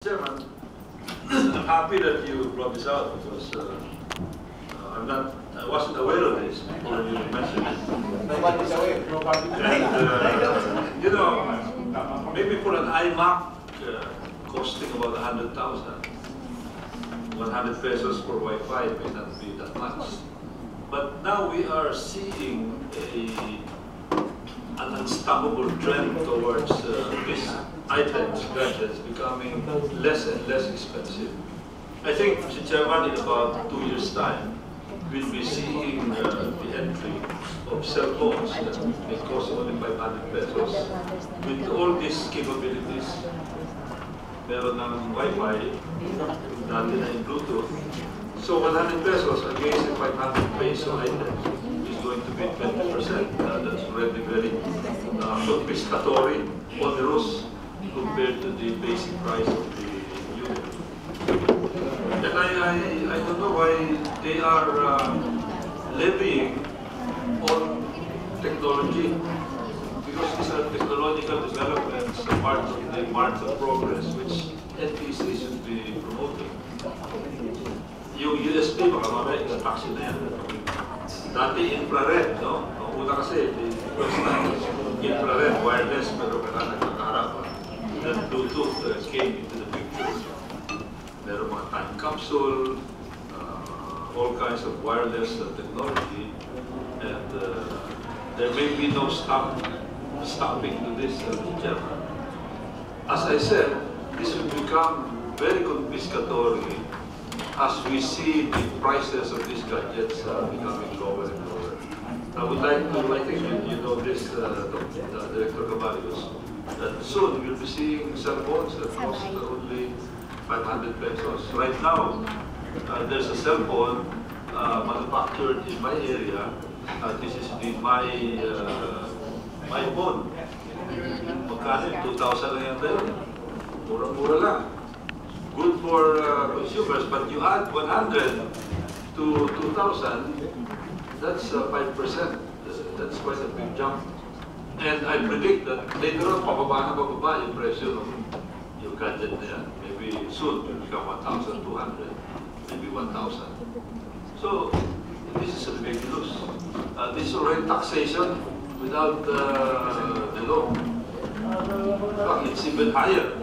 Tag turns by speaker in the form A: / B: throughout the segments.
A: Chairman, I'm happy that you brought this out because I wasn't aware of this before you mentioned it.
B: Nobody's aware.
A: And you know, maybe for an iMac costing about 100,000, 100 pesos for Wi-Fi may not be that much. But now we are seeing an unstoppable trend towards these items, gadgets, becoming less and less expensive. I think, Mr. Chairman, in about 2 years' time, we'll be seeing the entry of cell phones that may cost only 500 pesos. With all these capabilities, meron ng Wi-Fi, dati na yung Bluetooth. So 100 pesos against the 500 peso item is going to be 20%. That's already very confiscatory, onerous, compared to the basic price of the unit. And I don't know why they are levying on technology, because these are technological developments, a part of the march of progress which NTC should be promoting. Yung USB, baka mamaya taxi na yan. Dati infrared, no? Una kasi, the first time, infrared, wireless, pero kailangan nagkakaharap. Then Bluetooth came into the picture. Meron mga time capsule, all kinds of wireless technology, and there may be no stopping to this, Chairman. As I said, this will become very confiscatory as we see the prices of these gadgets becoming lower and lower. I would like to, I think you know this, Director Caballos, that soon we'll be seeing cell phones that cost only 500 pesos. Right now, there's a cell phone manufactured in my area. This is the my phone. Magkano? 2,000 lang yan tayo. Mura-mura lang. Good for consumers, but you add 100 to 2,000, that's 5%. That's quite a big jump. And I predict that later on, pababa yung presyo ng yung gadget na yan. Maybe soon will become 1,200, maybe 1,000. So this is ridiculous. This is already taxation without the law. But it's even higher.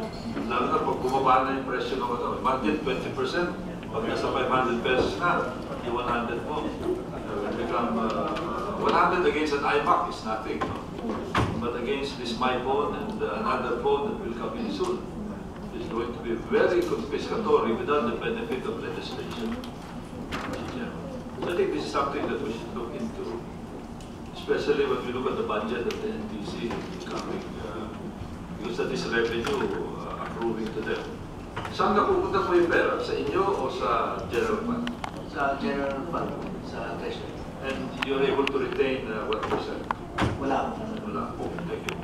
A: Lalo na pag bumaba na yung presyo ng ano. Imagine 20%. Pag nasa 500 pesos na, yung 100 mo. Will become 100 against an iMac is nothing. No? But against this my phone and another phone that will come in soon, is going to be very confiscatory without the benefit of legislation. So I think this is something that we should look into, especially when we look at the budget of the NTC coming, because that is revenue accruing to them. Saan napupunta po yung pera? Sa inyo o sa general fund?
B: Sa general fund, sa treasury.
A: And you're able to retain what percent?
B: Wala.
A: Wala. Thank you.